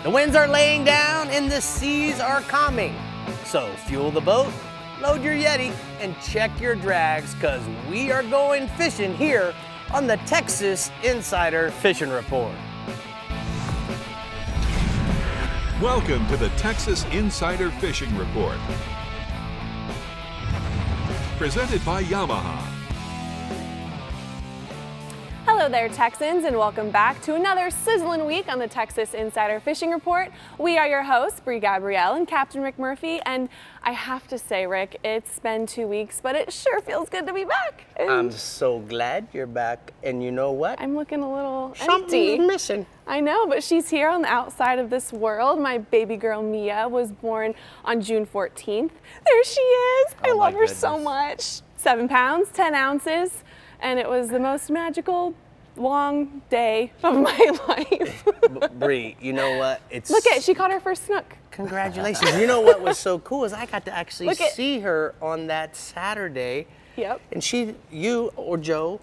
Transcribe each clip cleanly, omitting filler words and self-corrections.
The winds are laying down and the seas are calming. So fuel the boat, load your Yeti, and check your drags, cause we are going fishing here on the Texas Insider Fishing Report. Welcome to the Texas Insider Fishing Report. Presented by Yamaha. Hello there, Texans, and welcome back to another sizzling week on the Texas Insider Fishing Report. We are your hosts, Brie Gabrielle and Captain Rick Murphy, and I have to say, Rick, it's been 2 weeks, but it sure feels good to be back. And I'm so glad you're back, and you know what? I'm looking a little empty. Something's missing. I know, but she's here on the outside of this world. My baby girl, Mia, was born on June 14th. There she is. I love her so much. 7 pounds, 10 ounces, and it was the most magical long day of my life. Brie, you know what? Look she caught her first snook. Congratulations. You know what was so cool is I got to actually see her on that Saturday. Yep. And you or Joe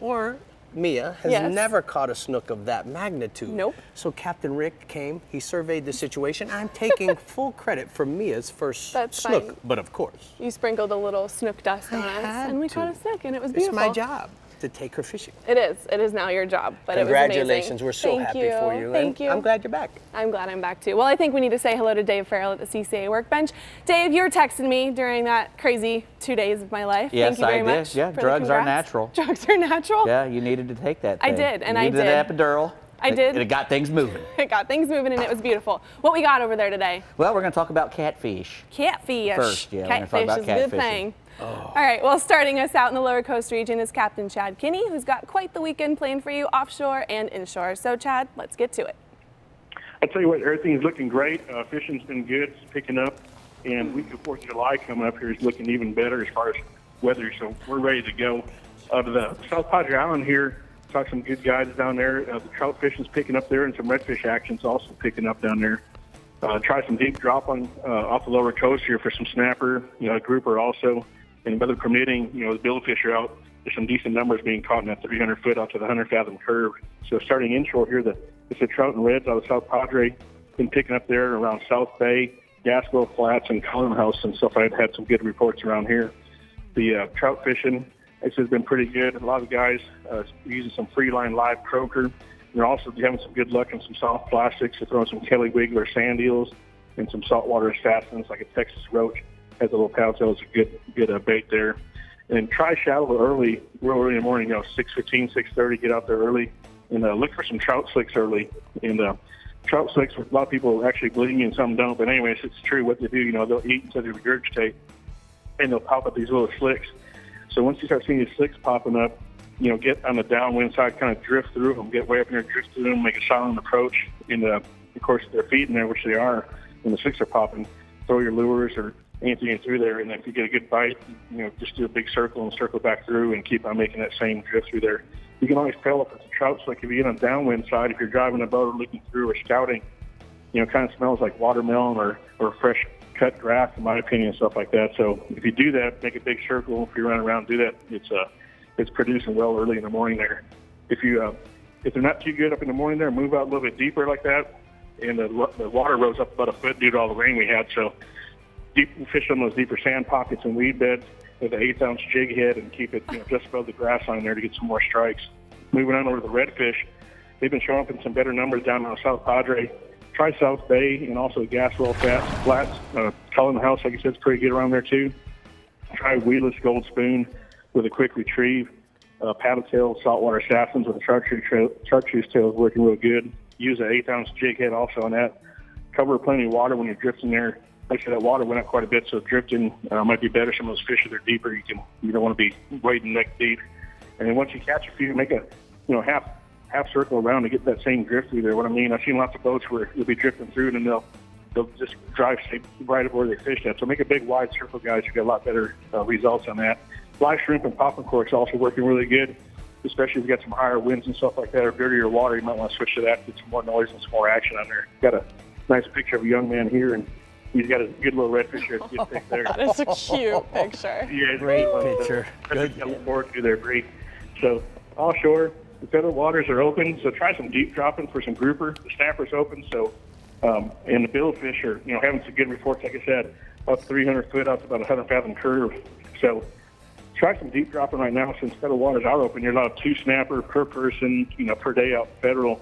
or Mia has never caught a snook of that magnitude. Nope. So Captain Rick came, he surveyed the situation. I'm taking full credit for Mia's first snook, fine. But of course. You sprinkled a little snook dust on us, and we caught a snook, and it was beautiful. It's my job to take her fishing. It is now your job, but it was amazing. Congratulations, we're so happy for you. Thank you. I'm glad you're back. I'm glad I'm back too. Well, I think we need to say hello to Dave Ferrell at the CCA workbench. Dave, you were texting me during that crazy 2 days of my life. Yes, Thank you very I did. much. Yeah, for drugs the are congrats. natural. Drugs are natural? Yeah, you needed to take that thing. I did, and you needed an epidural. I did. It got things moving. It got things moving, and it was beautiful. What we got over there today? Well, we're going to talk about catfish. Catfish. First, yeah, we're gonna talk about Catfish is a good catfishing. thing. Oh. All right, well, starting us out in the Lower Coast region is Captain Chad Kinney, who's got quite the weekend planned for you offshore and inshore. So, Chad, let's get to it. I'll tell you what, everything's looking great. Fishing's been good, it's picking up, and week of 4th of July coming up here is looking even better as far as weather, so we're ready to go. To the South Padre Island here, saw some good guides down there. The trout fishing's picking up there, and some redfish action's also picking up down there. Try some deep drop on off the Lower Coast here for some snapper, grouper also. And weather permitting, the billfish are out. There's some decent numbers being caught in that 300 foot out to the 100 fathom curve. So starting inshore here, it's the trout and reds out of South Padre. Been picking up there around South Bay, Gaswell Flats, and Column House and stuff. I've had some good reports around here. The trout fishing, this has been pretty good. A lot of guys using some free line live croaker. They're also having some good luck in some soft plastics. They're throwing some Kelly Wiggler sand eels and some saltwater fastenings like a Texas roach. Has a little paddle tail. It's a good bait there. And try shallow early, real early in the morning, 6:15, 6:30, get out there early. And look for some trout slicks early. And trout slicks, a lot of people actually believe me and some don't. But anyways, it's true what they do. They'll eat until they regurgitate, and they'll pop up these little slicks. So once you start seeing these slicks popping up, get on the downwind side, kind of drift through them, get way up in there, drift through them, make a silent approach. And, of course, if they're feeding there, which they are, and the slicks are popping, throw your lures or anything through there. And if you get a good bite, just do a big circle and circle back through and keep on making that same drift through there. You can always tell if it's a trout slick. If you get on the downwind side, if you're driving a boat or looking through or scouting, kind of smells like watermelon or fresh cut grass, in my opinion, and stuff like that. So if you do that, make a big circle. If you run around, do that. It's producing well early in the morning there. If they're not too good up in the morning there, move out a little bit deeper like that, and the water rose up about a foot due to all the rain we had. So fish on those deeper sand pockets and weed beds with an 1/8 ounce jig head and keep it just above the grass line there to get some more strikes. Moving on over to the redfish, they've been showing up in some better numbers down on South Padre. Try South Bay and also Gaswell Flats. Cullen House, like I said, is pretty good around there too. Try weedless gold spoon with a quick retrieve. Paddle tail, saltwater assassins with a chartreuse tail is working real good. Use an 1/8 ounce jig head also on that. Cover plenty of water when you're drifting there. Like I said, that water went up quite a bit, so drifting might be better. Some of those fish, if they're deeper, you don't want to be wading neck deep. And then once you catch a few, make a half circle around to get that same drift through there. What I mean, I've seen lots of boats where you'll be drifting through and then they'll just drive right up where they fished at. So make a big wide circle, guys. You get a lot better results on that. Live shrimp and popping corks also working really good, especially if you got some higher winds and stuff like that or dirtier water. You might want to switch to that, get some more noise and some more action on there. Got a nice picture of a young man here, and he's got a good little redfish here. It's a good pick there. That is a cute picture. Yeah, Great picture. Good. I look forward to there, Brie. So offshore, the federal waters are open, so try some deep dropping for some grouper. The snapper's open, so And the billfish are, having some good reports, like I said, up 300 foot, up to about 100 fathom curve. So try some deep dropping right now since federal waters are open. You're allowed 2 snapper per person, per day out federal.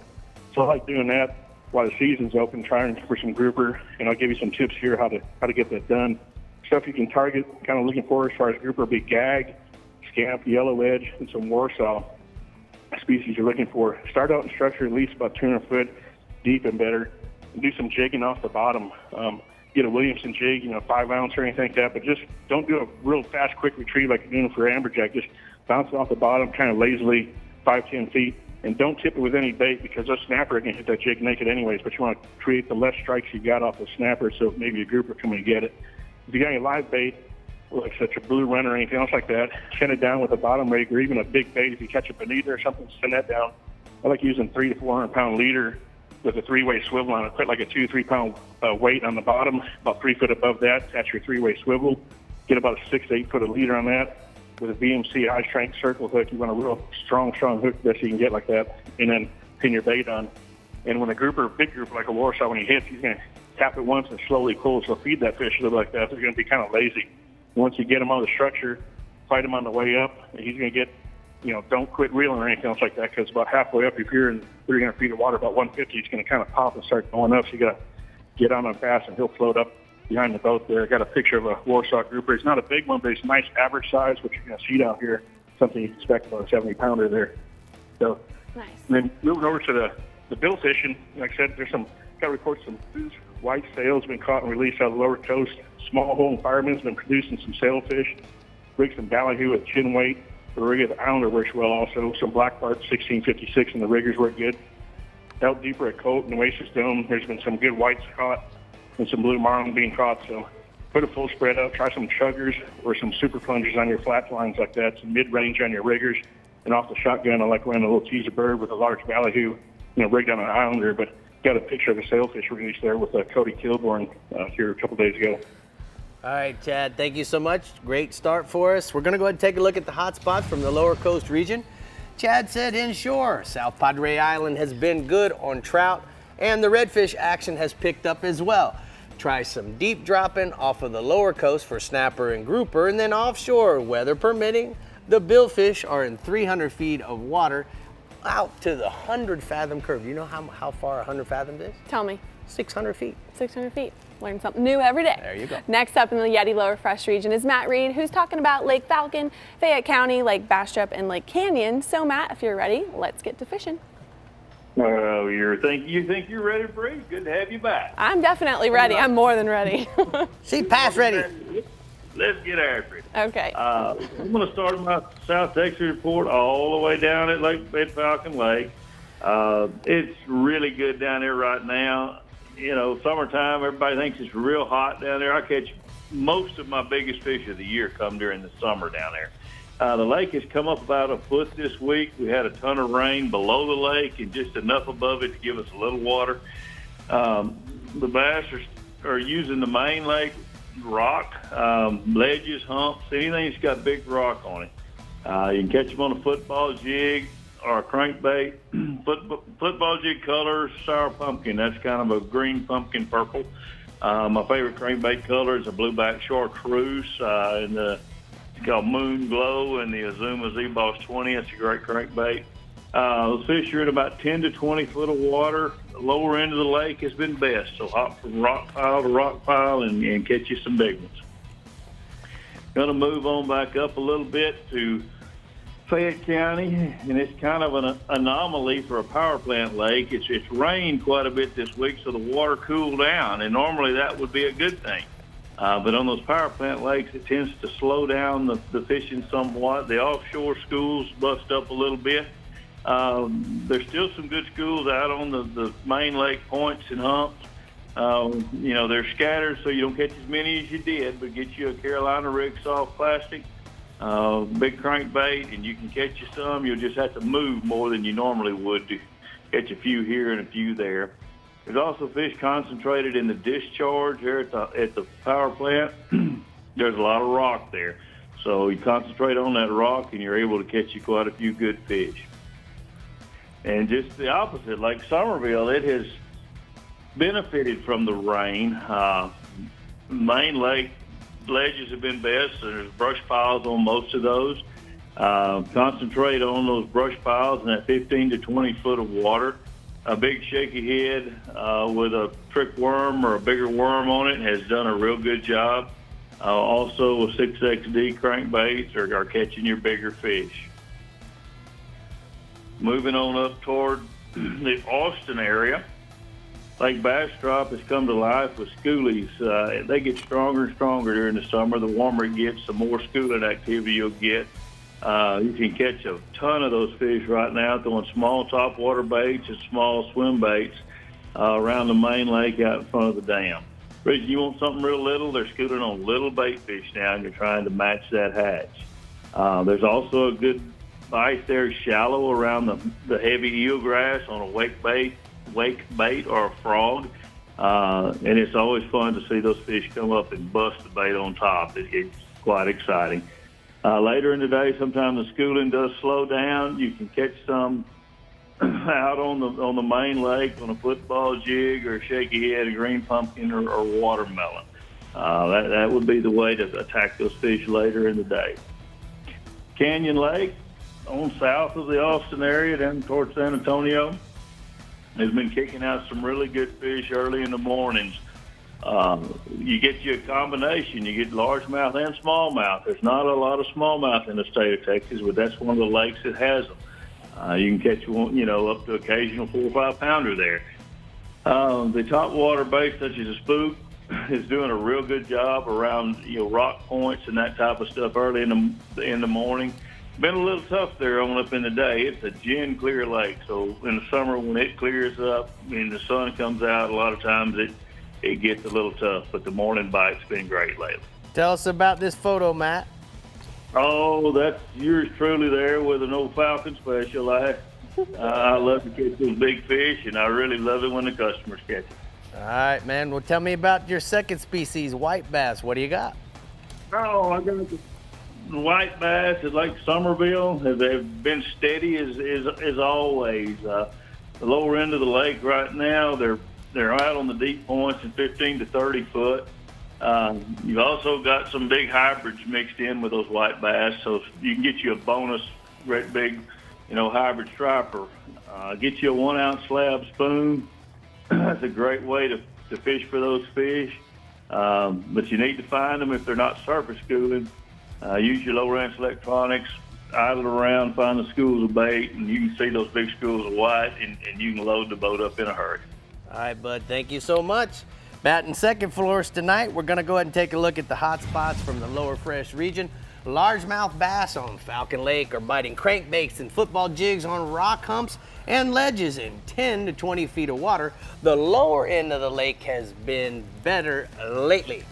So I like doing that while the season's open, trying for some grouper, and I'll give you some tips here how to get that done. Stuff you can target, kind of looking for as far as grouper, big gag, scamp, yellow edge, and some Warsaw species you're looking for. Start out in structure at least about 200 foot deep and better, and do some jigging off the bottom. Get a Williamson jig, 5 ounce or anything like that, but just don't do a real fast, quick retrieve like you're doing for amberjack. Just bounce it off the bottom kind of lazily, 5-10 feet, and don't tip it with any bait because those snapper are going to hit that jig naked anyways, but you want to create the less strikes you got off the snapper so maybe a grouper coming to get it. If you got any live bait, like such a blue runner or anything else like that, send it down with a bottom rig or even a big bait. If you catch a bonita or something, send that down. I like using 300 to 400 pound leader with a 3-way swivel on it. Put like a 2-3 pound weight on the bottom, about 3 foot above that. Attach your 3-way swivel. Get about a 6 to 8 foot of leader on that with a BMC high strength circle hook. You want a real strong hook that you can get like that, and then pin your bait on. And when a grouper, big grouper like a Warsaw, when he hits, he's going to tap it once and slowly pull. So feed that fish a little like that. They're going to be kind of lazy. Once you get him on the structure, fight him on the way up, and he's going to get, don't quit reeling or anything else like that, because about halfway up, if you're in 300 feet of water, about 150, he's going to kind of pop and start going up. So you got to get on him fast, and he'll float up behind the boat there. I got a picture of a Warsaw grouper. It's not a big one, but it's a nice average size, which you're going to see down here. Something you expect about a 70-pounder there. So, nice. And then moving over to the bill fishing, like I said, got reports some white sails been caught and released out of the lower coast. Small hole firemen's been producing some sailfish. Rigged some ballyhoo at chin weight. The rig of the Islander works well also. Some black barb 1656 and the riggers work good. Out deeper at Colt and Oasis Dome, there's been some good whites caught and some blue marlin being caught. So put a full spread up, try some chuggers or some super plungers on your flat lines like that, some mid-range on your riggers. And off the shotgun, I like running a little teaser bird with a large ballyhoo, rigged on an Islander. But got a picture of a sailfish released there with Cody Kilborn here a couple days ago. All right, Chad, thank you so much. Great start for us. We're going to go ahead and take a look at the hot spots from the lower coast region. Chad said inshore, South Padre Island has been good on trout, and the redfish action has picked up as well. Try some deep dropping off of the lower coast for snapper and grouper, and then offshore, weather permitting, the billfish are in 300 feet of water out to the 100 fathom curve. You know how far 100 fathoms is? Tell me. 600 feet. 600 feet. Learn something new every day. There you go. Next up in the Yeti Lower Fresh region is Matt Reed, who's talking about Lake Falcon, Fayette County, Lake Bastrop, and Lake Canyon. So Matt, if you're ready, let's get to fishing. Oh, you think you're ready, Bree? Good to have you back. I'm definitely ready. I'm more than ready. See, pass ready. Let's get after it. Okay. I'm going to start my South Texas report all the way down at Falcon Lake. It's really good down there right now. Summertime, everybody thinks it's real hot down there. I catch most of my biggest fish of the year come during the summer down there. The lake has come up about a foot this week. We had a ton of rain below the lake and just enough above it to give us a little water. The bass are using the main lake rock, ledges, humps, anything that's got big rock on it. You can catch them on a football jig or a crankbait. Football jig color, sour pumpkin. That's kind of a green pumpkin purple. My favorite crankbait color is a blueback chartreuse, and it's called Moon Glow, and the Azuma Z-Boss 20. It's a great crankbait. Those fish are in about 10 to 20 foot of water. The lower end of the lake has been best, so hop from rock pile to rock pile and catch you some big ones. Going to move on back up a little bit to Fayette County, and it's kind of an anomaly for a power plant lake. It's rained quite a bit this week, so the water cooled down, and normally that would be a good thing. But on those power plant lakes, it tends to slow down the fishing somewhat. The offshore schools bust up a little bit. There's still some good schools out on the main lake points and humps. They're scattered, so you don't catch as many as you did, but get you a Carolina rig soft plastic, big crankbait, and you can catch you some. You'll just have to move more than you normally would to catch a few here and a few there. There's also fish concentrated in the discharge there at the power plant. There's a lot of rock there. So you concentrate on that rock, and you're able to catch you quite a few good fish. And just the opposite, like Somerville, it has benefited from the rain. Main lake ledges have been best. There's brush piles on most of those. Concentrate on those brush piles and that 15 to 20 foot of water. A big shaky head with a trick worm or a bigger worm on it has done a real good job. Also, 6XD crankbaits are catching your bigger fish. Moving on up toward the Austin area, Lake Bastrop has come to life with schoolies. They get stronger and stronger during the summer. The warmer it gets, the more schooling activity you'll get. You can catch a ton of those fish right now throwing small topwater baits and small swim baits around the main lake out in front of the dam. Reason you want something real little, they're schooling on little bait fish now, and you're trying to match that hatch. There's also a good bite there shallow around the heavy eelgrass on a wake bait or a frog. And it's always fun to see those fish come up and bust the bait on top. It's quite exciting. Later in the day, sometimes the schooling does slow down. You can catch some out on the main lake on a football jig or a shaky head, a green pumpkin, or watermelon. That would be the way to attack those fish later in the day. Canyon Lake, on south of the Austin area, down towards San Antonio, has been kicking out some really good fish early in the mornings. You get you a combination. You get largemouth and smallmouth. There's not a lot of smallmouth in the state of Texas, but that's one of the lakes that has them. You can catch one, up to occasional 4 or 5 pounder there. The top water bait, such as a spook, is doing a real good job around rock points and that type of stuff early in the morning. Been a little tough there on up in the day. It's a gin clear lake, so in the summer when it clears up and the sun comes out, a lot of times it gets a little tough. But the morning bite's been great lately. Tell us about this photo, Matt. Oh, that's yours truly there with an old Falcon Special. I love to catch those big fish, and I really love it when the customers catch it. All right, man. Well, tell me about your second species, white bass. What do you got? Oh, I got the white bass at Lake Somerville. They've been steady as always. The lower end of the lake right now, they're out on the deep points in 15 to 30 foot. You've also got some big hybrids mixed in with those white bass, so you can get you a bonus great big, hybrid striper. Get you a 1 ounce slab spoon. That's a great way to fish for those fish. But you need to find them if they're not surface schooling. Use your low ranch electronics, idle around, find the schools of bait, and you can see those big schools of white, and you can load the boat up in a hurry. All right, bud. Thank you so much. Batting second floors tonight, we're going to go ahead and take a look at the hot spots from the lower fresh region. Largemouth bass on Falcon Lake are biting crankbaits and football jigs on rock humps and ledges in 10 to 20 feet of water. The lower end of the lake has been better lately.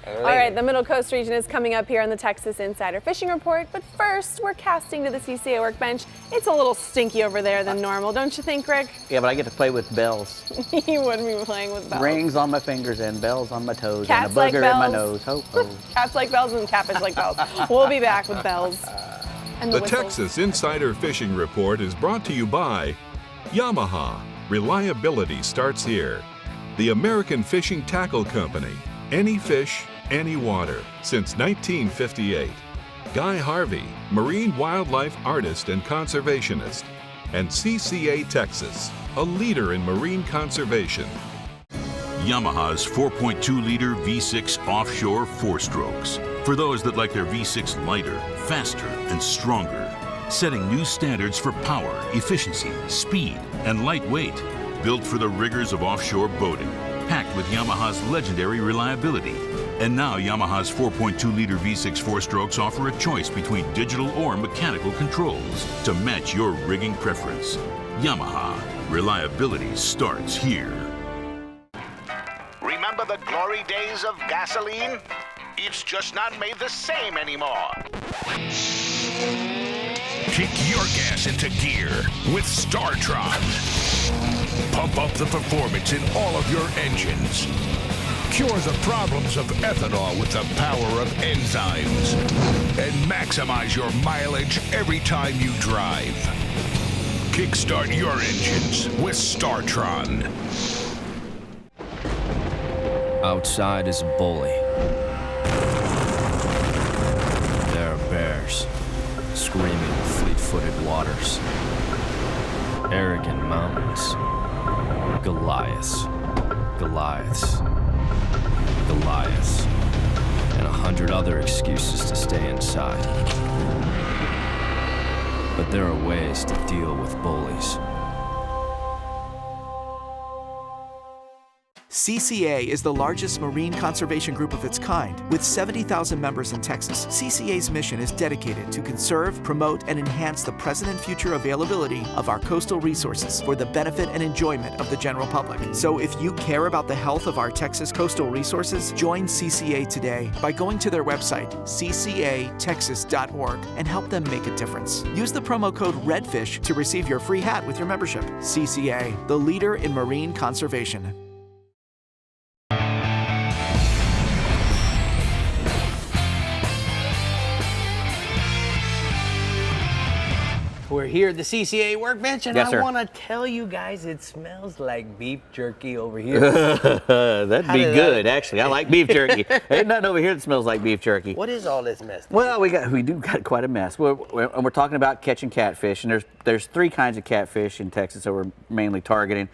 All right, the Middle Coast region is coming up here on the Texas Insider Fishing Report, but first we're casting to the CCA workbench. It's a little stinky over there than normal, don't you think, Rick? Yeah, but I get to play with bells. You wouldn't be playing with bells. Rings on my fingers and bells on my toes. Cats and a booger like in my bells. nose. Ho, ho. Cats like bells and catfish like bells. We'll be back with bells. And The whistles. Texas Insider Fishing Report is brought to you by Yamaha. Reliability starts here. The American Fishing Tackle Company. Any fish, any water. Since 1958. Guy Harvey, marine wildlife artist and conservationist. And CCA Texas, a leader in marine conservation. Yamaha's 4.2-liter V6 offshore 4-strokes. For those that like their V6 lighter, faster, and stronger. Setting new standards for power, efficiency, speed, and lightweight. Built for the rigors of offshore boating. Packed with Yamaha's legendary reliability. And now Yamaha's 4.2-liter V6 4-strokes offer a choice between digital or mechanical controls to match your rigging preference. Yamaha. Reliability starts here. Remember the glory days of gasoline? It's just not made the same anymore. Kick your gas into gear with StarTron. Pump up the performance in all of your engines. Cure the problems of ethanol with the power of enzymes. And maximize your mileage every time you drive. Kickstart your engines with StarTron. Outside is a bully. There are bears, screaming fleet-footed waters, arrogant mountains, Goliaths, Goliaths, Goliaths, and 100 other excuses to stay inside. But there are ways to deal with bullies. CCA is the largest marine conservation group of its kind, with 70,000 members in Texas. CCA's mission is dedicated to conserve, promote, and enhance the present and future availability of our coastal resources for the benefit and enjoyment of the general public. So if you care about the health of our Texas coastal resources, join CCA today by going to their website, ccatexas.org, and help them make a difference. Use the promo code REDFISH to receive your free hat with your membership. CCA, the leader in marine conservation. We're here at the CCA workbench, and Yes, I sir. want to tell you guys it smells like beef jerky over here. That'd How be did good, that- actually. I like beef jerky. Ain't nothing over here that smells like beef jerky. What is all this mess? Well, we do got quite a mess. We're talking about catching catfish, and there's three kinds of catfish in Texas that we're mainly targeting: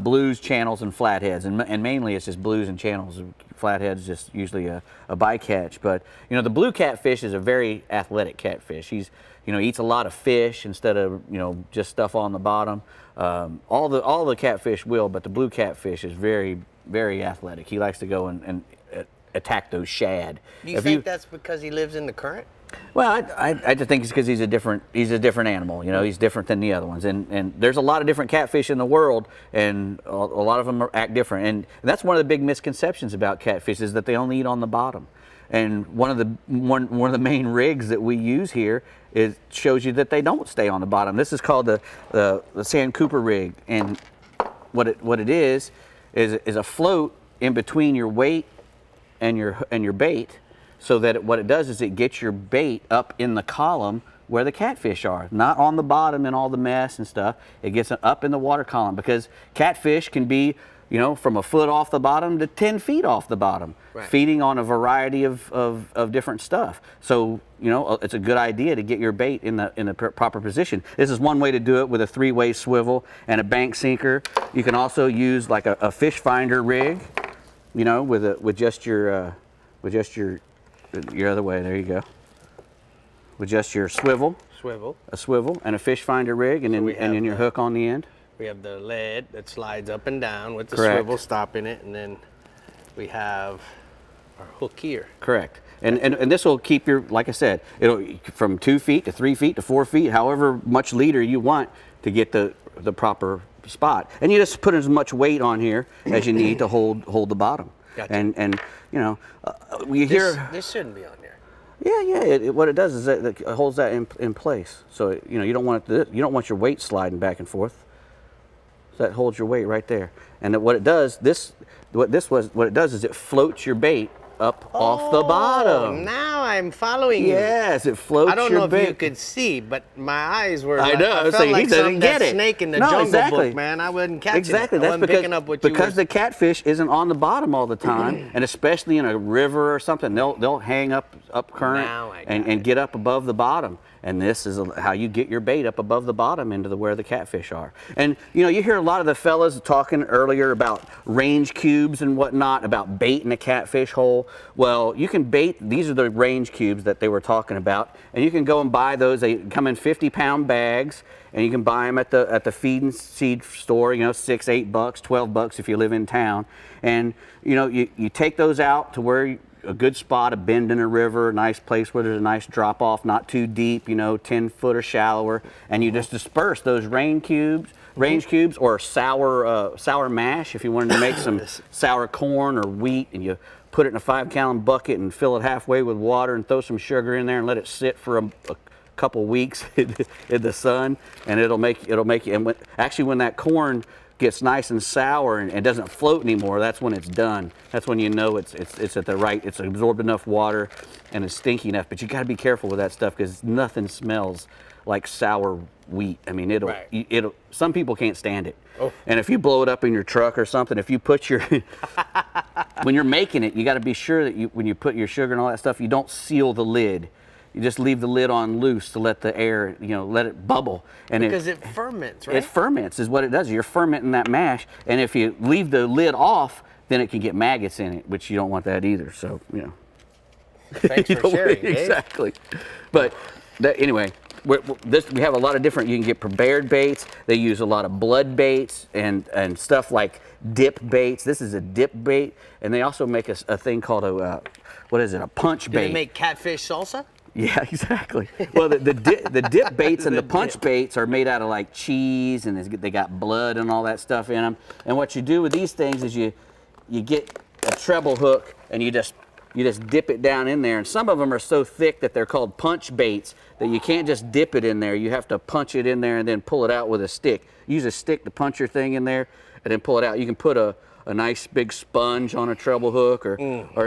blues, channels, and flatheads. And mainly it's just blues and channels. Flatheads just usually a bycatch. But the blue catfish is a very athletic catfish. He's eats a lot of fish instead of just stuff on the bottom. All the catfish will, but the blue catfish is very, very athletic. He likes to go and attack those shad. Do you think that's because he lives in the current? Well, I just think it's because he's a different animal. He's different than the other ones. And there's a lot of different catfish in the world, and a lot of them act different. And that's one of the big misconceptions about catfish is that they only eat on the bottom. And one of the main rigs that we use here shows you that they don't stay on the bottom. This is called the Sand Cooper rig, and what it is a float in between your weight and your bait, so that what it does is it gets your bait up in the column where the catfish are, not on the bottom and all the mess and stuff. It gets it up in the water column, because catfish can be from a foot off the bottom to 10 feet off the bottom, right, feeding on a variety of different stuff. So, it's a good idea to get your bait in the proper position. This is one way to do it, with a 3-way swivel and a bank sinker. You can also use like a fish finder rig, with just your other way. There you go. With just your swivel, a swivel, and a fish finder rig, and then your hook on the end. We have the lead that slides up and down with the Correct. swivel stopping it, and then we have our hook here. Correct. And this will keep like I said, it'll from 2 feet to 3 feet to 4 feet, however much leader you want to get the proper spot. And you just put as much weight on here as you need to hold the bottom. Gotcha. And we hear this shouldn't be on there. Yeah. What it does is that it holds that in place. So you don't want your weight sliding back and forth. So that holds your weight right there. And what it does is it floats your bait up off the bottom. Now I'm following you. Yes, it floats your bait. I don't know if you could see, but my eyes were. I know. I felt like some that snake in the Jungle exactly. Book, man. I wasn't catching exactly. it. That's I wasn't picking up what you because were. the catfish isn't on the bottom all the time, and especially in a river or something, they'll hang up current and get up above the bottom. And this is how you get your bait up above the bottom into where the catfish are. And you hear a lot of the fellas talking earlier about range cubes and whatnot, about baiting a catfish hole. Well, you can bait, these are the range cubes that they were talking about, and you can go and buy those. They come in 50-pound bags, and you can buy them at the feed and seed store, $6, $8, $12 if you live in town. And you take those out to where a good spot, a bend in a river, a nice place where there's a nice drop off, not too deep, 10 foot or shallower, and you just disperse those range cubes, or sour mash if you wanted to make some sour corn or wheat, and you put it in a 5-gallon bucket and fill it halfway with water and throw some sugar in there and let it sit for a couple weeks in the sun, and it'll make you. And when that corn gets nice and sour and doesn't float anymore, that's when it's done. That's when you know it's at the right, it's absorbed enough water and it's stinky enough. But you got to be careful with that stuff, because nothing smells like sour wheat. I mean, it'll some people can't stand it. Oh. And if you blow it up in your truck or something, if you put your when you're making it, you got to be sure that when you put your sugar and all that stuff, you don't seal the lid. You just leave the lid on loose to let the air, let it bubble. And because it ferments, right? It ferments is what it does. You're fermenting that mash, and if you leave the lid off, then it can get maggots in it, which you don't want that either. So, Thanks for sharing, Dave. Exactly. But anyway, we have a lot of different. You can get prepared baits. They use a lot of blood baits and stuff like dip baits. This is a dip bait, and they also make a thing called a punch bait. Do they make catfish salsa? Yeah, exactly. Well, the dip baits and the punch baits are made out of like cheese, and they got blood and all that stuff in them. And what you do with these things is you get a treble hook and you just dip it down in there. And some of them are so thick that they're called punch baits that you can't just dip it in there. You have to punch it in there and then pull it out with a stick. Use a stick to punch your thing in there and then pull it out. You can put a nice big sponge on a treble hook or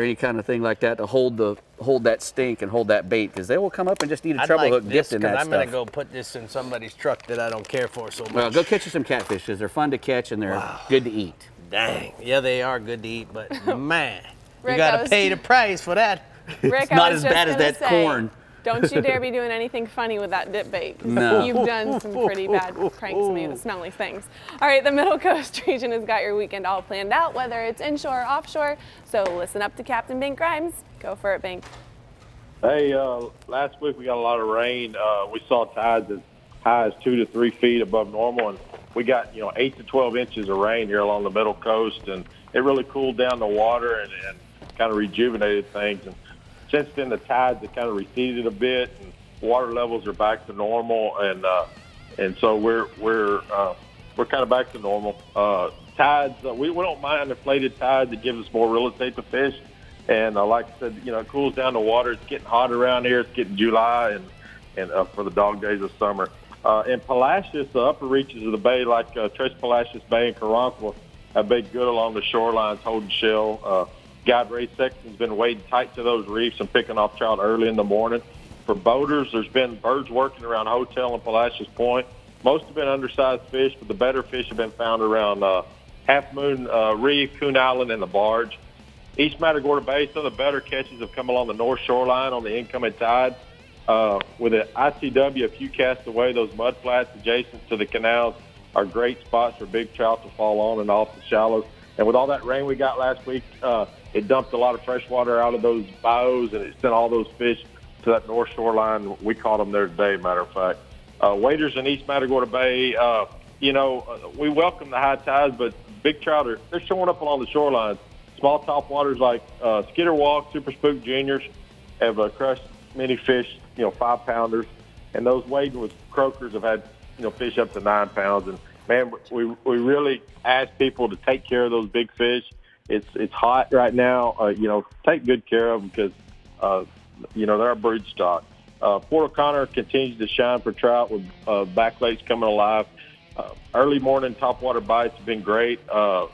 any kind of thing like that to hold that stink and hold that bait, because they will come up and just eat a treble hook dipped in that stuff. I'm going to go put this in somebody's truck that I don't care for so much. Well, go catch you some catfish, because they're fun to catch and they're good to eat. Dang. Yeah, they are good to eat, but man, Rick, you got to pay the price for that. Rick, it's not as bad as that corn. Don't you dare be doing anything funny with that dip bait. No. You've done some pretty bad pranks to me with smelly things. All right, the Middle Coast region has got your weekend all planned out, whether it's inshore or offshore. So listen up to Captain Bink Grimes. Go for it, Bink. Hey, last week we got a lot of rain. We saw tides as high as 2 to 3 feet above normal, and we got 8 to 12 inches of rain here along the Middle Coast, and it really cooled down the water and kind of rejuvenated things. And since then, the tides have kind of receded a bit, and water levels are back to normal, and so we're kind of back to normal. Tides, we don't mind inflated tides. It gives us more real estate to fish, and like I said, it cools down the water. It's getting hot around here. It's getting July and for the dog days of summer. In Palacios, the upper reaches of the bay, like Tres Palacios Bay and Caronquil, have been good along the shorelines, holding shell. Guide Ray Sexton's been wading tight to those reefs and picking off trout early in the morning. For boaters, there's been birds working around Hotel and Palacios Point. Most have been undersized fish, but the better fish have been found around Half Moon Reef, Coon Island, and the Barge. East Matagorda Bay, some of the better catches have come along the north shoreline on the incoming tide. With the ICW a few casts away, those mud flats adjacent to the canals are great spots for big trout to fall on and off the shallows. And with all that rain we got last week, it dumped a lot of fresh water out of those bayous, and it sent all those fish to that north shoreline. We caught them there today, matter of fact. Waders in East Matagorda Bay, we welcome the high tides, but big trout they're showing up along the shorelines. Small top waters like Skitter Walk, Super Spook Juniors have crushed many fish, 5-pounders, and those wading with croakers have had, fish up to 9 pounds. And man, we really ask people to take care of those big fish. It's hot right now. Take good care of them because, they're a brood stock. Port O'Connor continues to shine for trout with back lakes coming alive. Early morning topwater bites have been great.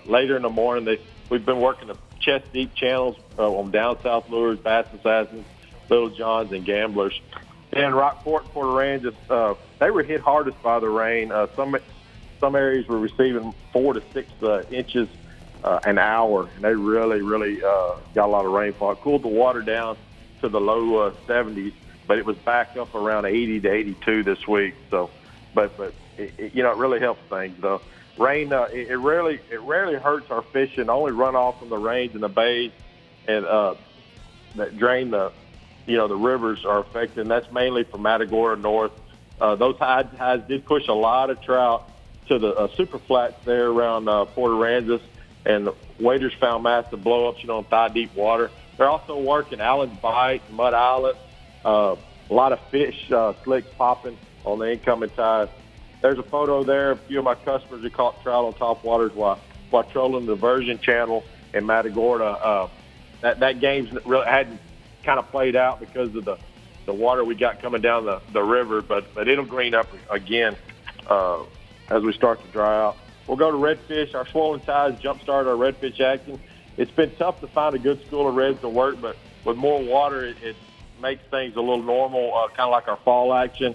Later in the morning, we've been working the chest-deep channels on down south lures, bass assassins, Little Johns, and gamblers. And Rockport and Port Aransas, they were hit hardest by the rain. Some areas were receiving 4 to 6 inches an hour, and they really got a lot of rainfall. It cooled the water down to the low 70s, but it was back up around 80 to 82 this week. So, but it really helps things though. Rain, it rarely hurts our fishing. Only runoff from the rains in the bays and that drain the rivers are affected. And that's mainly from Matagorda north. Those highs did push a lot of trout to the super flats there around Port Aransas, and the waders found massive blow-ups, in thigh-deep water. They're also working Allen's Bight, Mud Islet, a lot of fish slicks popping on the incoming tide. There's a photo there. A few of my customers who caught trout on top waters while trolling the diversion channel in Matagorda. That game's really hadn't kind of played out because of the water we got coming down the river, but it'll green up again as we start to dry out. We'll go to redfish. Our swollen tides jumpstart our redfish action. It's been tough to find a good school of reds to work, but with more water, it makes things a little normal, kind of like our fall action,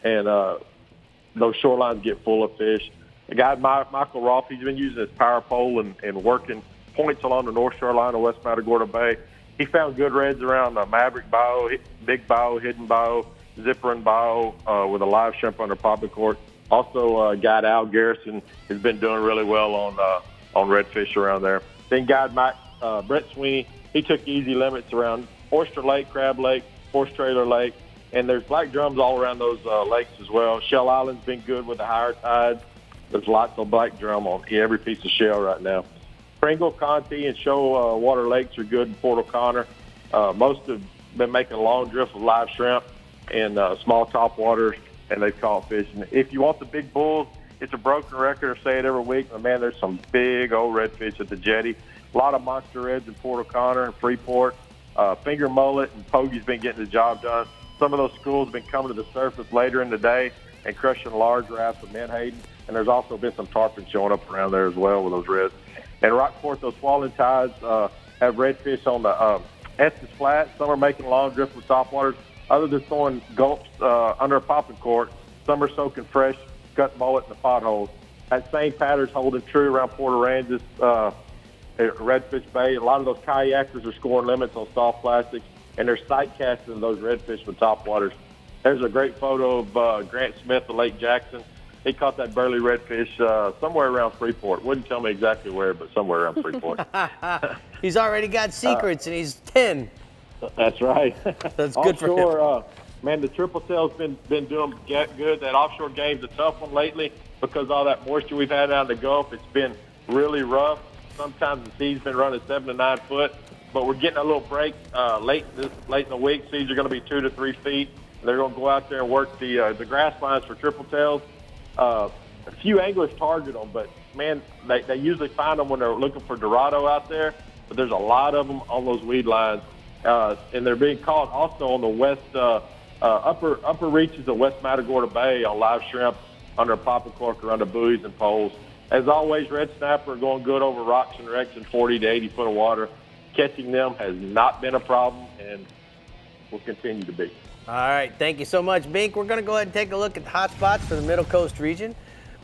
and those shorelines get full of fish. The guy, Michael Rolfe, he's been using his power pole and working points along the North Shore line of West Matagorda Bay. He found good reds around Maverick Bow, Big Bow, Hidden Bow, Zipper and Bow with a live shrimp under popping cork. Also, guide Al Garrison has been doing really well on redfish around there. Then guide Brett Sweeney, he took easy limits around Oyster Lake, Crab Lake, Horse Trailer Lake, and there's black drums all around those lakes as well. Shell Island's been good with the higher tides. There's lots of black drum on every piece of shell right now. Pringle, Conti, and Show Water Lakes are good in Port O'Connor. Most have been making a long drift of live shrimp and small top waters, and they've caught fish. And if you want the big bulls, it's a broken record. I say it every week, but man, there's some big old redfish at the jetty. A lot of monster reds in Port O'Connor and Freeport. Finger mullet and pogy's been getting the job done. Some of those schools have been coming to the surface later in the day and crushing large rafts of menhaden. And there's also been some tarpon showing up around there as well with those reds. And Rockport, those swallowing tides have redfish on the Estes Flat. Some are making long drift with topwaters. Others are throwing gulps under a popping cork. Some are soaking fresh, cut mullet in the potholes. That same pattern's holding true around Port Aransas, Redfish Bay. A lot of those kayakers are scoring limits on soft plastics, and they're sight casting those redfish with topwaters. There's a great photo of Grant Smith of Lake Jackson. He caught that burley redfish somewhere around Freeport. Wouldn't tell me exactly where, but somewhere around Freeport. He's already got secrets, and he's 10. That's right. That's good for him. Man, the triple tail's been doing good. That offshore game's a tough one lately because of all that moisture we've had out in the Gulf. It's been really rough. Sometimes the sea's been running 7 to 9 foot, but we're getting a little break late in the week. Seas are going to be 2 to 3 feet. They're going to go out there and work the grass lines for triple tails. A few anglers target them, but man, they usually find them when they're looking for Dorado out there. But there's a lot of them on those weed lines, and they're being caught also on the west upper reaches of West Matagorda Bay on live shrimp under a popping cork or under buoys and poles. As always, red snapper are going good over rocks and wrecks in 40 to 80 foot of water. Catching them has not been a problem and will continue to be. All right, thank you so much, Bink. We're going to go ahead and take a look at the hot spots for the Middle Coast region.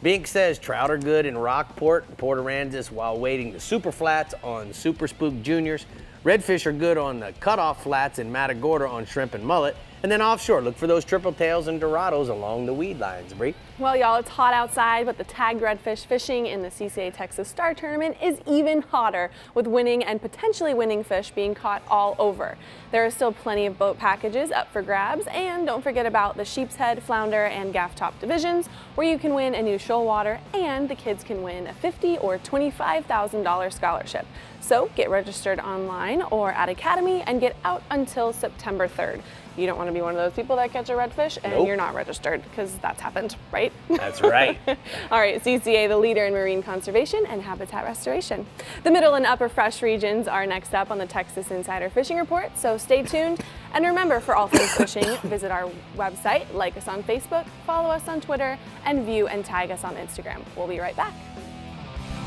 Bink says trout are good in Rockport and Port Aransas while waiting the super flats on Super Spook Juniors. Redfish are good on the cutoff flats in Matagorda on shrimp and mullet. And then offshore, look for those triple tails and Dorados along the weed lines, Brie. Well, y'all, it's hot outside, but the tagged redfish fishing in the CCA Texas Star Tournament is even hotter, with winning and potentially winning fish being caught all over. There are still plenty of boat packages up for grabs, and don't forget about the Sheep's Head, Flounder, and Gaff Top divisions, where you can win a new shoal water, and the kids can win a $50,000 or $25,000 scholarship. So get registered online or at Academy and get out until September 3rd. You don't want to be one of those people that catch a redfish and You're not registered, because that's happened, right? That's right. All right, CCA, the leader in marine conservation and habitat restoration. The middle and upper fresh regions are next up on the Texas Insider Fishing Report, so stay tuned. And remember, for all things fishing, visit our website, like us on Facebook, follow us on Twitter, and view and tag us on Instagram. We'll be right back.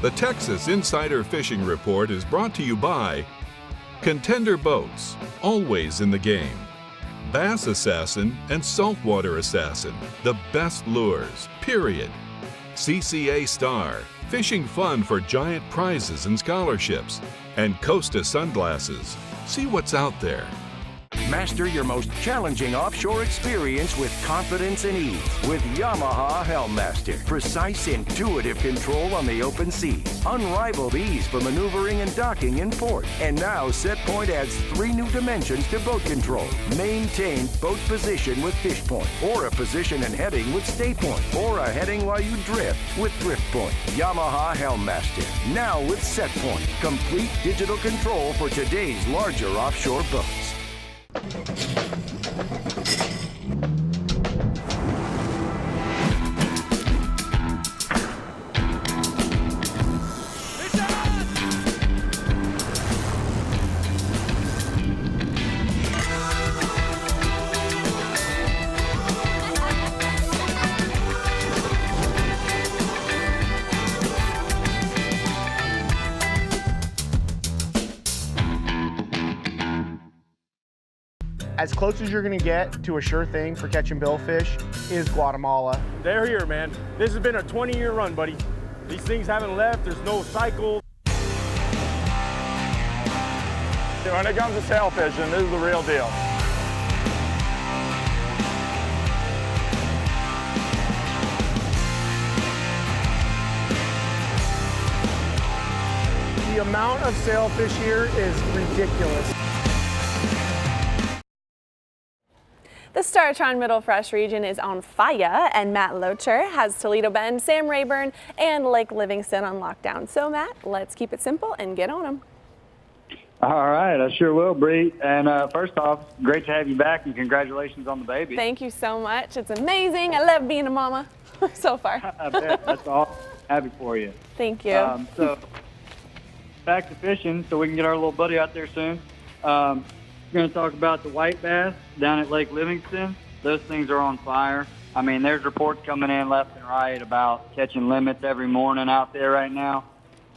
The Texas Insider Fishing Report is brought to you by Contender Boats, always in the game. Bass Assassin and Saltwater Assassin, the best lures, period. CCA Star, fishing fun for giant prizes and scholarships. And Costa Sunglasses, see what's out there. Master your most challenging offshore experience with confidence and ease with Yamaha Helmmaster. Precise, intuitive control on the open seas. Unrivaled ease for maneuvering and docking in port. And now SetPoint adds 3 new dimensions to boat control. Maintain boat position with fish point, or a position and heading with stay point, or a heading while you drift with drift point. Yamaha Helmmaster, now with SetPoint. Complete digital control for today's larger offshore boats. As close as you're gonna get to a sure thing for catching billfish is Guatemala. They're here, man. This has been a 20-year run, buddy. These things haven't left. There's no cycle. When it comes to sail fishing, this is the real deal. The amount of sailfish here is ridiculous. The Startron Middle Fresh region is on fire, and Matt Locher has Toledo Bend, Sam Rayburn, and Lake Livingston on lockdown. So Matt, let's keep it simple and get on them. All right, I sure will, Brie. And first off, great to have you back, and congratulations on the baby. Thank you so much. It's amazing. I love being a mama so far. I bet. That's awesome. Happy for you. Thank you. So back to fishing, so we can get our little buddy out there soon. We're going to talk about the white bass down at Lake Livingston. Those things are on fire. I mean, there's reports coming in left and right about catching limits every morning out there right now.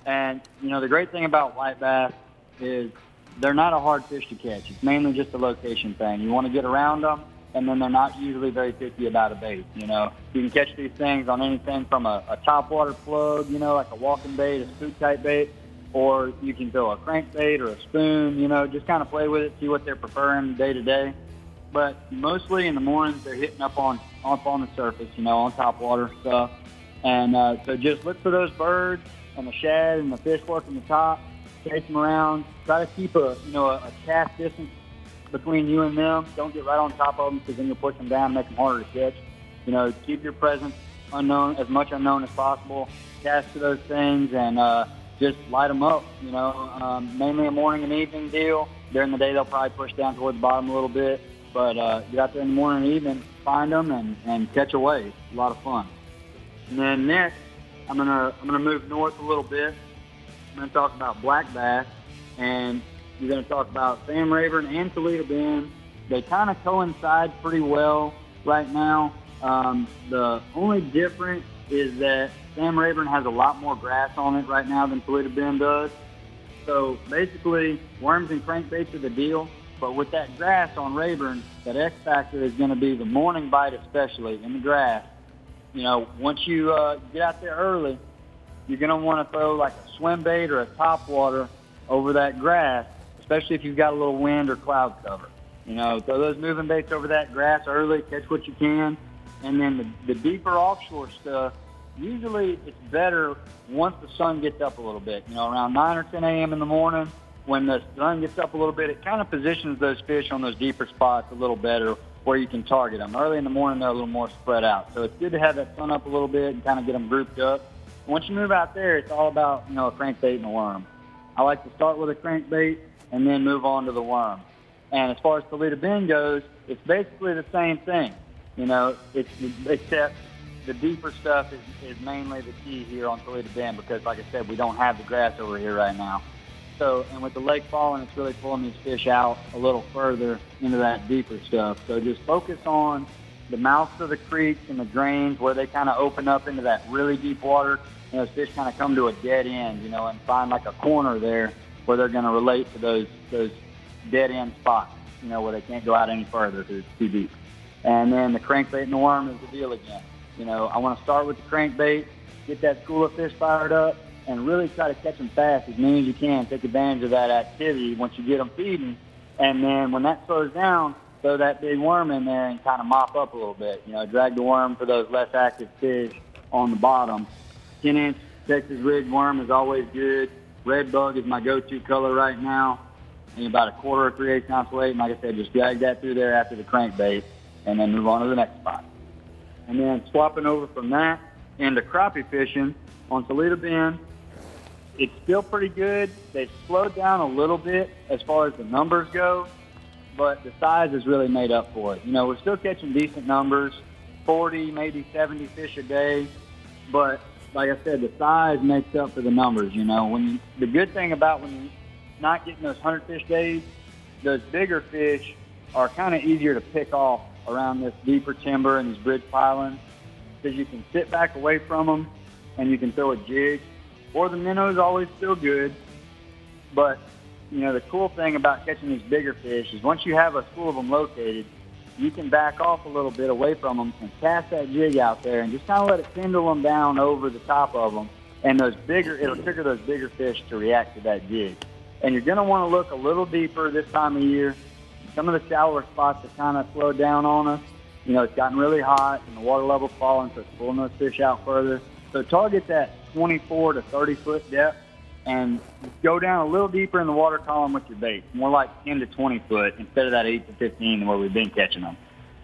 And, you know, the great thing about white bass is they're not a hard fish to catch. It's mainly just a location thing. You want to get around them, and then they're not usually very picky about a bait. You know, you can catch these things on anything from a topwater plug, you know, like a walking bait, a spook type bait, or you can throw a crankbait or a spoon, you know, just kind of play with it, see what they're preferring day to day. But mostly in the mornings, they're hitting up on the surface, you know, on topwater stuff. And so just look for those birds and the shad and the fish working the top, chase them around. Try to keep a cast distance between you and them. Don't get right on top of them, because then you'll push them down and make them harder to catch. You know, keep your presence unknown, as much unknown as possible. Cast to those things and just light them up, you know, mainly a morning and evening deal. During the day, they'll probably push down toward the bottom a little bit, but get out there in the morning and evening, find them and catch away. It's a lot of fun. And then next, I'm gonna move north a little bit. I'm gonna talk about black bass, and you're gonna talk about Sam Rayburn and Toledo Bend. They kind of coincide pretty well right now. The only difference is that Sam Rayburn has a lot more grass on it right now than Toledo Bend does. So basically, worms and crankbaits are the deal. But with that grass on Rayburn, that X factor is going to be the morning bite, especially in the grass. You know, once you get out there early, you're going to want to throw like a swim bait or a topwater over that grass, especially if you've got a little wind or cloud cover. You know, throw those moving baits over that grass early, catch what you can. And then the deeper offshore stuff, usually it's better once the sun gets up a little bit. You know, around 9 or 10 a.m. in the morning, when the sun gets up a little bit, it kind of positions those fish on those deeper spots a little better where you can target them. Early in the morning, they're a little more spread out. So it's good to have that sun up a little bit and kind of get them grouped up. Once you move out there, it's all about, you know, a crankbait and a worm. I like to start with a crankbait and then move on to the worm. And as far as Toledo Bend goes, it's basically the same thing. You know, except the deeper stuff is mainly the key here on Toledo Bend, because, like I said, we don't have the grass over here right now. So, and with the lake falling, it's really pulling these fish out a little further into that deeper stuff. So just focus on the mouths of the creeks and the drains where they kind of open up into that really deep water. And those fish kind of come to a dead end, you know, and find like a corner there where they're going to relate to those dead end spots, you know, where they can't go out any further because it's too deep. And then the crankbait and the worm is the deal again. You know, I want to start with the crankbait, get that school of fish fired up, and really try to catch them fast as many as you can. Take advantage of that activity once you get them feeding. And then when that slows down, throw that big worm in there and kind of mop up a little bit. You know, drag the worm for those less active fish on the bottom. 10-inch Texas ridge worm is always good. Red bug is my go-to color right now. And about 1/4 or 3/8 ounce weight. And like I said, just drag that through there after the crankbait and then move on to the next spot. And then swapping over from that into crappie fishing on Toledo Bend, it's still pretty good. They've slowed down a little bit as far as the numbers go, but the size has really made up for it. You know, we're still catching decent numbers, 40, maybe 70 fish a day, but like I said, the size makes up for the numbers. You know, the good thing about when you're not getting those 100 fish days, those bigger fish are kind of easier to pick off around this deeper timber and these bridge pilings, because you can sit back away from them and you can throw a jig. Or the minnow's always still good, but you know, the cool thing about catching these bigger fish is once you have a school of them located, you can back off a little bit away from them and cast that jig out there and just kind of let it pendulum them down over the top of them. And it'll trigger those bigger fish to react to that jig. And you're going to want to look a little deeper this time of year. Some of the shallower spots have kind of slowed down on us. You know, it's gotten really hot and the water level's falling, so it's pulling those fish out further. So target that 24 to 30-foot depth and go down a little deeper in the water column with your bait, more like 10 to 20 foot instead of that 8 to 15 where we've been catching them.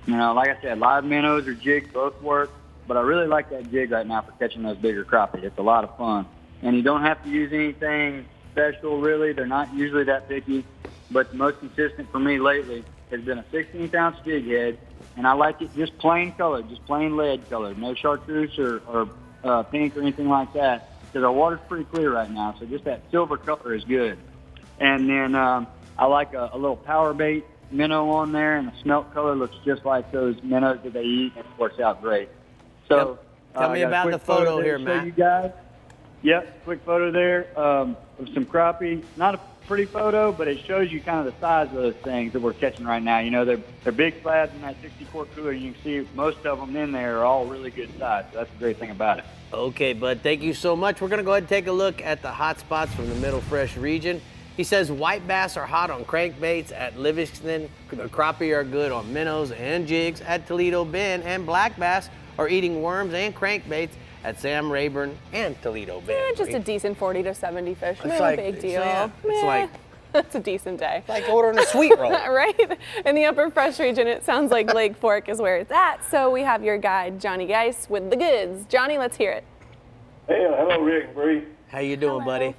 You know, like I said, live minnows or jigs both work, but I really like that jig right now for catching those bigger crappie. It's a lot of fun. And you don't have to use anything special, really. They're not usually that picky, but the most consistent for me lately has been a 16-ounce jig head, and I like it just plain colored, just plain lead colored, no chartreuse or pink or anything like that, because our water's pretty clear right now, so just that silver color is good. And then I like a little power bait minnow on there, and the smelt color looks just like those minnows that they eat, and it works out great. So Tell me about the photo here, Matt. You guys. Yep, quick photo there of some crappie. Not a pretty photo, but it shows you kind of the size of those things that we're catching right now. You know, they're big slabs in that 60-quart cooler. You can see most of them in there are all really good size. So that's the great thing about it. Okay, bud, thank you so much. We're going to go ahead and take a look at the hot spots from the Middle Fresh region. He says white bass are hot on crankbaits at Livingston. The crappie are good on minnows and jigs at Toledo Bend. And black bass are eating worms and crankbaits at Sam Rayburn and Toledo Bend. Just a decent 40 to 70 fish. It's No like- big deal. yeah, it's like- It's a decent day. Like ordering a sweet roll. Right? In the Upper Fresh region, it sounds like Lake Fork is where it's at. So we have your guide, Johnny Geis, with the goods. Johnny, let's hear it. Hey, hello, Rick and Bree. How you doing, buddy?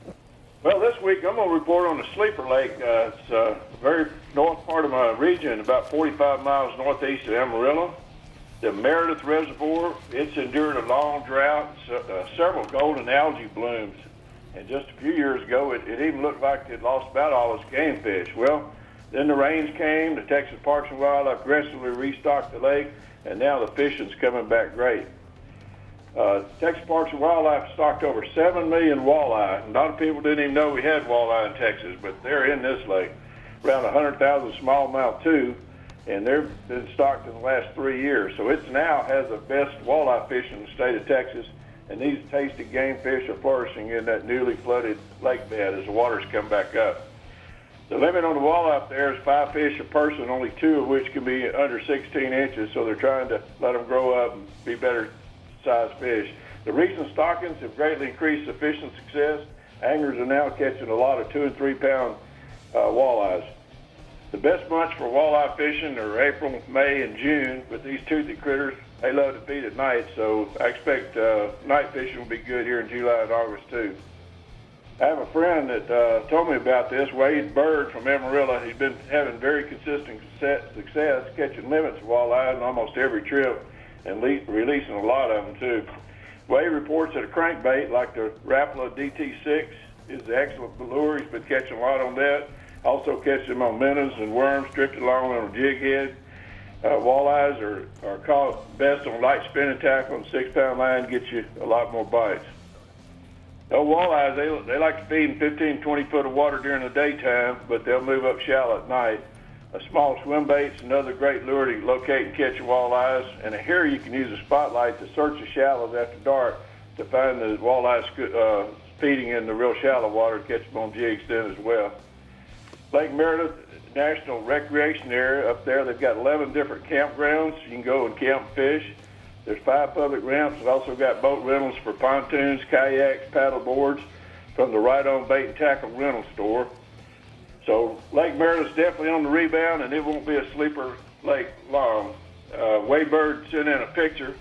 Well, this week I'm going to report on the Sleeper Lake. It's a very north part of my region, about 45 miles northeast of Amarillo. The Meredith Reservoir, it's endured a long drought, several golden algae blooms. And just a few years ago, it even looked like it lost about all its game fish. Well, then the rains came, the Texas Parks and Wildlife aggressively restocked the lake, and now the fishing's coming back great. Texas Parks and Wildlife stocked over 7 million walleye. A lot of people didn't even know we had walleye in Texas, but they're in this lake. Around 100,000 smallmouth too, and they've been stocked in the last 3 years. So it now has the best walleye fish in the state of Texas, and these tasty game fish are flourishing in that newly flooded lake bed as the waters come back up. The limit on the walleye up there is 5 fish a person, only 2 of which can be under 16 inches, so they're trying to let them grow up and be better size fish. The recent stockings have greatly increased the fishing success. Anglers are now catching a lot of 2 and 3 pound walleyes. The best months for walleye fishing are April, May, and June, but these toothy critters, they love to feed at night, so I expect night fishing will be good here in July and August too. I have a friend that told me about this, Wade Bird from Amarillo. He's been having very consistent success catching limits of walleye on almost every trip and releasing a lot of them too. Wade reports that a crankbait like the Rapala DT6 is an excellent lure. He's been catching a lot on that. Also catching them on minnows and worms drifted along on a jig head. Walleyes are caught best on light spinning tackle, and 6-pound line gets you a lot more bites. Walleyes, they like to feed in 15, 20 foot of water during the daytime, but they'll move up shallow at night. A small swim bait's another great lure to locate and catch walleyes. And here you can use a spotlight to search the shallows after dark to find the walleyes feeding in the real shallow water to catch them on jigs then as well. Lake Meredith National Recreation Area up there, they've got 11 different campgrounds. You can go and camp fish. There's 5 public ramps. They've also got boat rentals for pontoons, kayaks, paddle boards from the Right On Bait and Tackle rental store. So Lake Meredith's definitely on the rebound, and it won't be a sleeper lake long. Wade Bird sent in a picture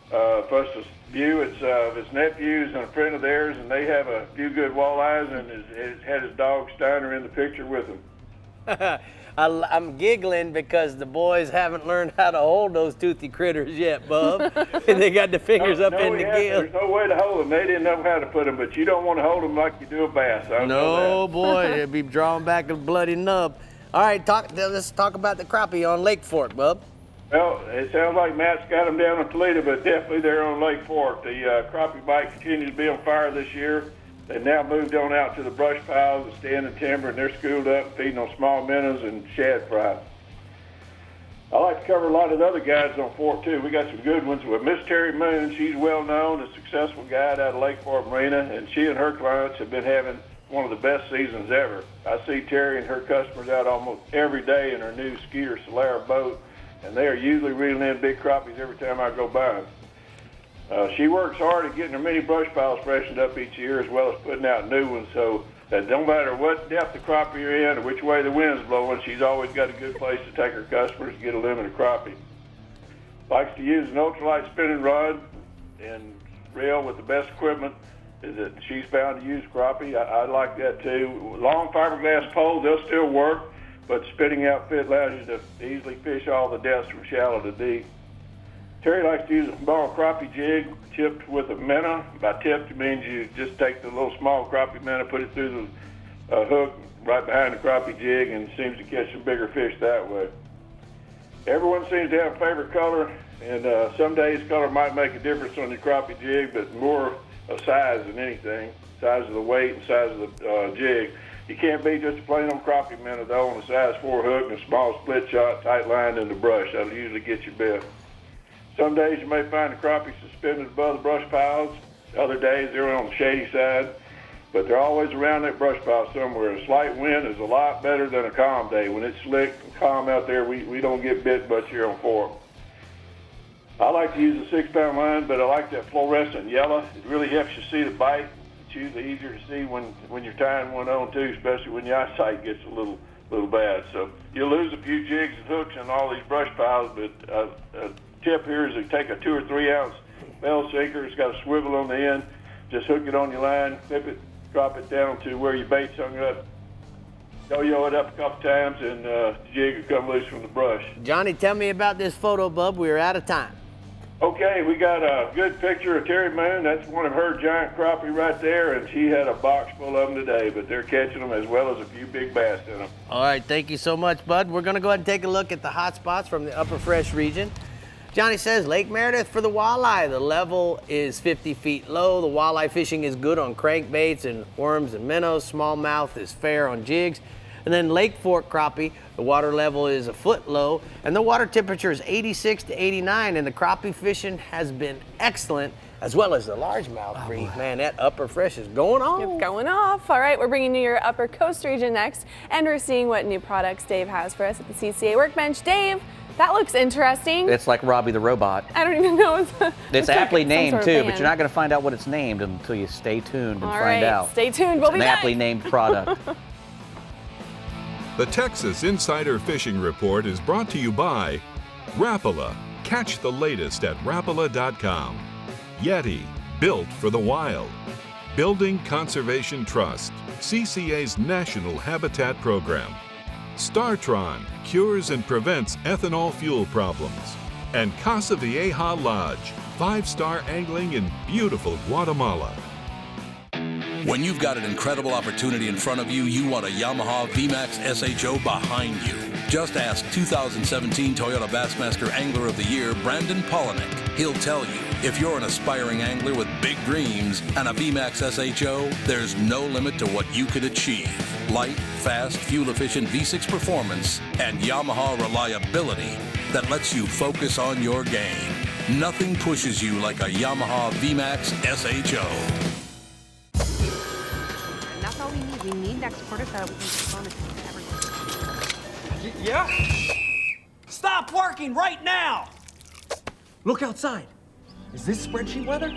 for us to view. It's of his nephews and a friend of theirs, and they have a few good walleyes, and had his dog Steiner in the picture with him. I'm giggling because the boys haven't learned how to hold those toothy critters yet, Bub. And they got the fingers up in the gill. There's no way to hold them. They didn't know how to put them, but you don't want to hold them like you do a bass. I know that. Boy, they'd be drawing back a bloody nub. All right, let's talk about the crappie on Lake Fork, Bub. Well, it sounds like Matt's got them down in Toledo, but definitely they're on Lake Fork. The crappie bite continues to be on fire this year. They've now moved on out to the brush piles and standing timber, and they're schooled up feeding on small minnows and shad fry. I like to cover a lot of the other guides on Fort too. We got some good ones with Miss Terry Moon. She's well known, a successful guide out of Lake Fork Marina, and she and her clients have been having one of the best seasons ever. I see Terry and her customers out almost every day in her new Skeeter Solara boat, and they are usually reeling in big crappies every time I go by. She works hard at getting her mini brush piles freshened up each year, as well as putting out new ones, so that no matter what depth of crappie you're in or which way the wind's blowing, she's always got a good place to take her customers to get a limit of crappie. Likes to use an ultralight spinning rod and reel with the best equipment that she's found to use crappie. I like that too. Long fiberglass poles, they'll still work, but the spinning outfit allows you to easily fish all the depths from shallow to deep. Terry likes to use a small crappie jig tipped with a minnow. By tipped, it means you just take the little small crappie minnow, put it through the hook right behind the crappie jig, and seems to catch some bigger fish that way. Everyone seems to have a favorite color, and some days color might make a difference on your crappie jig, but more of size than anything, size of the weight and size of the jig. You can't be just a plain old crappie minnow though on a size 4 hook and a small split shot tight lined in the brush. That'll usually get you bit. Some days you may find the crappie suspended above the brush piles. Other days they're on the shady side, but they're always around that brush pile somewhere. A slight wind is a lot better than a calm day. When it's slick and calm out there, we don't get bit much here on Fort. I like to use a 6-pound line, but I like that fluorescent yellow. It really helps you see the bite. It's usually easier to see when you're tying one on too, especially when your eyesight gets a little bad. So you'll lose a few jigs and hooks in all these brush piles, but tip here is to take a 2 or 3 ounce bell sinker. It's got a swivel on the end. Just hook it on your line, flip it, drop it down to where your bait's hung up. Yo-yo it up a couple times, and the jig will come loose from the brush. Johnny, tell me about this photo, bub. We're out of time. Okay, we got a good picture of Terry Moon. That's one of her giant crappie right there, and she had a box full of them today, but they're catching them as well as a few big bass in them. All right, thank you so much, bud. We're gonna go ahead and take a look at the hot spots from the upper fresh region. Johnny says Lake Meredith for the walleye. The level is 50 feet low. The walleye fishing is good on crankbaits and worms and minnows. Smallmouth is fair on jigs. And then Lake Fork crappie, the water level is a foot low, and the water temperature is 86 to 89, and the crappie fishing has been excellent, as well as the largemouth, Brie. Man, that upper fresh is going on. It's going off. All right, we're bringing you your upper coast region next, and we're seeing what new products Dave has for us at the CCA Workbench. Dave, that looks interesting. It's like Robbie the Robot. I don't even know. It's aptly named too, but you're not going to find out what it's named until you stay tuned and find out. Stay tuned. We'll be back. An aptly named product. The Texas Insider Fishing Report is brought to you by Rapala. Catch the latest at Rapala.com. YETI, built for the wild. Building Conservation Trust, CCA's National Habitat Program. StarTron, cures and prevents ethanol fuel problems. And Casa Vieja Lodge, 5-star angling in beautiful Guatemala. When you've got an incredible opportunity in front of you, you want a Yamaha VMAX SHO behind you. Just ask 2017 Toyota Bassmaster Angler of the Year, Brandon Polinick. He'll tell you, if you're an aspiring angler with big dreams and a VMAX SHO, there's no limit to what you could achieve. Light, fast, fuel-efficient V6 performance and Yamaha reliability that lets you focus on your game. Nothing pushes you like a Yamaha VMAX SHO. That's all we need. We need next quarter so we can perform it to everyone. Yeah? Stop working right now! Look outside. Is this spreadsheet weather?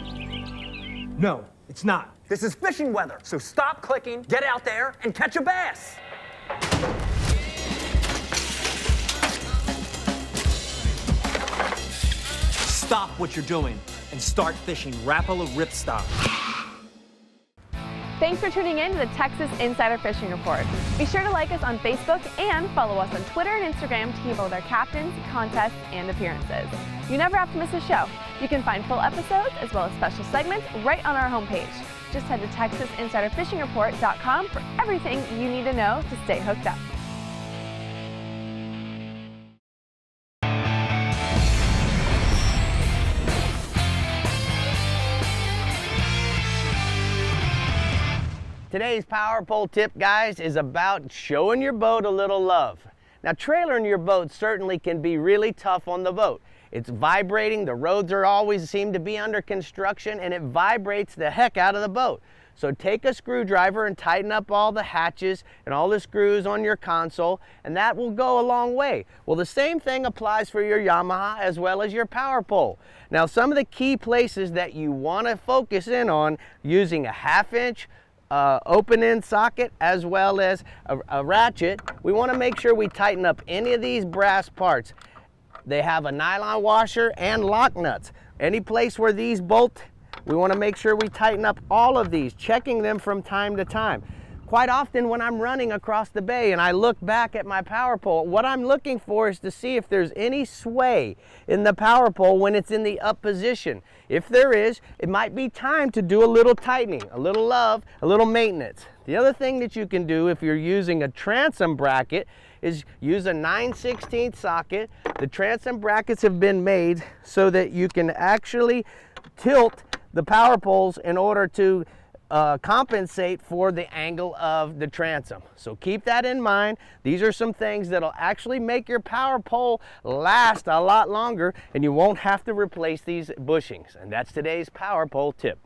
No, it's not. This is fishing weather. So stop clicking, get out there, and catch a bass. Stop what you're doing and start fishing Rapala Ripstop. Thanks for tuning in to the Texas Insider Fishing Report. Be sure to like us on Facebook and follow us on Twitter and Instagram to keep up with our captains, contests, and appearances. You never have to miss a show. You can find full episodes as well as special segments right on our homepage. Just head to TexasInsiderFishingReport.com for everything you need to know to stay hooked up. Today's Power Pole tip, guys, is about showing your boat a little love. Now, trailering your boat certainly can be really tough on the boat. It's vibrating, the roads are always seem to be under construction, and it vibrates the heck out of the boat. So take a screwdriver and tighten up all the hatches and all the screws on your console, and that will go a long way. Well, the same thing applies for your Yamaha as well as your power pole. Now, some of the key places that you want to focus in on using a 1/2 inch open end socket as well as a ratchet, we want to make sure we tighten up any of these brass parts. They have a nylon washer and lock nuts. Any place where these bolt, we want to make sure we tighten up all of these, checking them from time to time. Quite often when I'm running across the bay and I look back at my power pole, what I'm looking for is to see if there's any sway in the power pole when it's in the up position. If there is, it might be time to do a little tightening, a little love, a little maintenance. The other thing that you can do if you're using a transom bracket is use a 9/16 socket. The transom brackets have been made so that you can actually tilt the power poles in order to compensate for the angle of the transom. So keep that in mind. These are some things that'll actually make your power pole last a lot longer, and you won't have to replace these bushings. And that's today's power pole tip.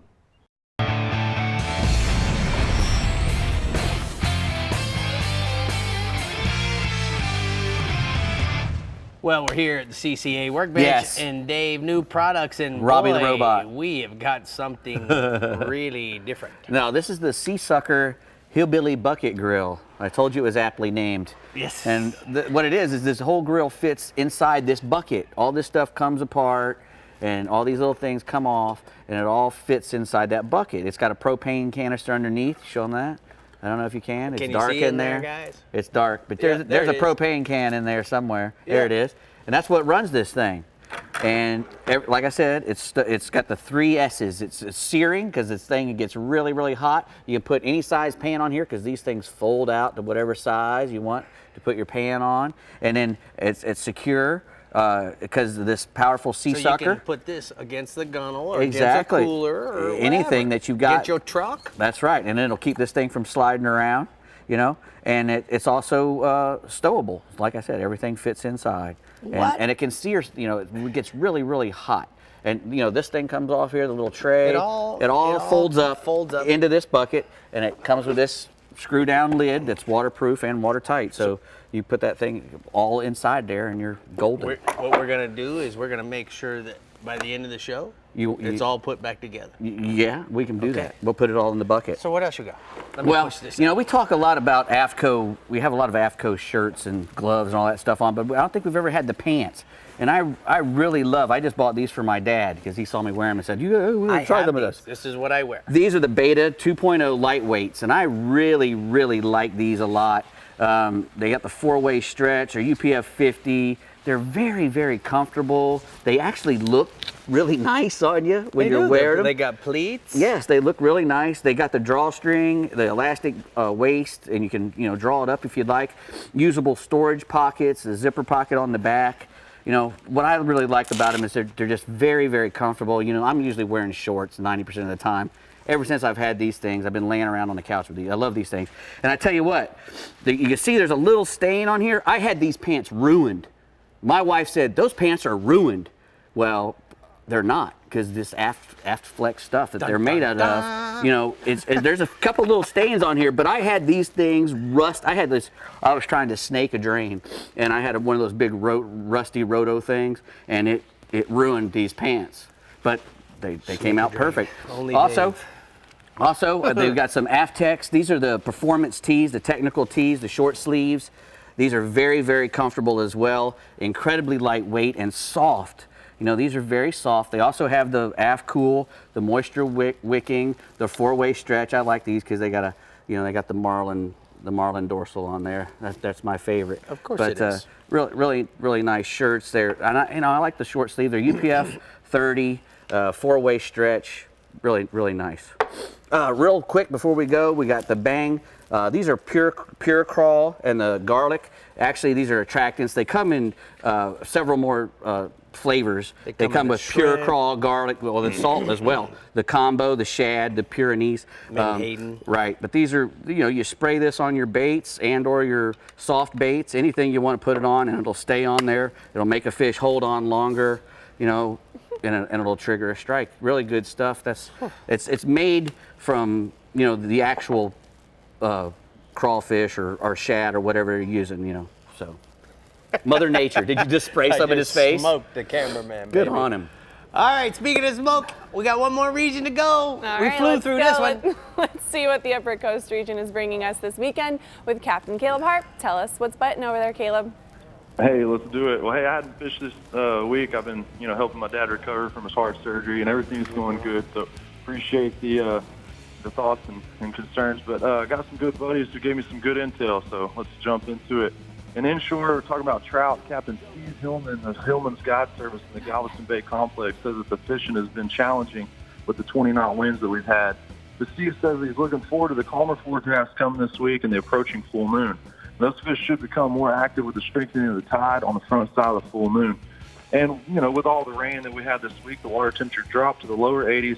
Well, we're here at the CCA workbench, and Dave, new products, and Robbie boy, the robot. we have got something really different. Now, this is the Sea Sucker Hillbilly Bucket Grill. I told you it was aptly named. Yes. And what it is this whole grill fits inside this bucket. All this stuff comes apart, and all these little things come off, and it all fits inside that bucket. It's got a propane canister underneath. Show them that. I don't know if you can. It's dark in there. Guys? It's dark, but there's a propane can in there somewhere. Yeah. There it is. And that's what runs this thing. And like I said, it's got the 3 S's. It's searing because this thing gets really, really hot. You can put any size pan on here because these things fold out to whatever size you want to put your pan on. And then it's secure because of this powerful Sea Sucker. So you can put this against the gunnel or exactly. against a cooler or anything that you've got. Against your truck. That's right. And it'll keep this thing from sliding around, you know. And it's also stowable. Like I said, everything fits inside. And it can sear, you know, it gets really, really hot. And, you know, this thing comes off here, the little tray. It all folds up into this bucket, and it comes with this screw down lid that's waterproof and watertight. So you put that thing all inside there and you're golden. What we're going to do is we're going to make sure that by the end of the show, it's all put back together. Yeah, we can do that. We'll put it all in the bucket. So what else you got? Let me push this you know, we talk a lot about AFCO. We have a lot of AFCO shirts and gloves and all that stuff on, but I don't think we've ever had the pants. And I really love, I just bought these for my dad because he saw me wear them and said, try them with us. This is what I wear. These are the Beta 2.0 lightweights, and I really, really like these a lot. They got the 4-way stretch or UPF 50. They're very, very comfortable. They actually look really nice on you when you're wearing them. They got pleats. Yes, they look really nice. They got the drawstring, the elastic waist, and you can draw it up if you'd like. Usable storage pockets, the zipper pocket on the back. You know, what I really like about them is they're just very, very comfortable. You know, I'm usually wearing shorts 90% of the time. Ever since I've had these things, I've been laying around on the couch with these. I love these things. And I tell you what, you can see there's a little stain on here. I had these pants ruined. My wife said, those pants are ruined. Well, they're not, because this aft flex stuff that they're made out of, you know, there's a couple little stains on here, but I had these things rust. I was trying to snake a drain, and I had one of those big rusty roto things, and it ruined these pants. But they came out perfect. Also, they've got some Aftex. These are the performance tees, the technical tees, the short sleeves. These are very, very comfortable as well. Incredibly lightweight and soft. You know, these are very soft. They also have the Aft Cool, the moisture wicking, the 4-way stretch. I like these because they got they got the Marlin dorsal on there. That's my favorite. Of course it is. Really, really, really nice shirts there. And I like the short sleeve. They're UPF 30, 4-way stretch. Really, really nice. Real quick before we go, we got the Bang. These are pure crawl and the garlic. Actually, these are attractants. They come in several more flavors. They come with pure shrimp. crawl, garlic, well, the salt as well. The combo, the shad, the pure anise. Menhaden. Right, but these are, you spray this on your baits and or your soft baits, anything you want to put it on, and it'll stay on there. It'll make a fish hold on longer, and it'll trigger a strike. Really good stuff. It's made from, the actual crawfish or shad or whatever you're using, so. Mother Nature, did you just spray some in his face? Smoked the cameraman. Good baby. on him. All right, speaking of smoke, we got one more region to go. We flew through this one. Let's see what the Upper Coast region is bringing us this weekend with Captain Caleb Hart. Tell us what's button over there, Caleb. Hey, let's do it. Well, hey, I hadn't fished this week. I've been, helping my dad recover from his heart surgery, and everything's going good. So appreciate the thoughts and concerns. But I got some good buddies who gave me some good intel. So let's jump into it. And inshore, we're talking about trout. Captain Steve Hillman of Hillman's Guide Service in the Galveston Bay Complex says that the fishing has been challenging with the 20-knot winds that we've had. But Steve says he's looking forward to the calmer forecast coming this week and the approaching full moon. Those fish should become more active with the strengthening of the tide on the front side of the full moon. And, with all the rain that we had this week, the water temperature dropped to the lower 80s,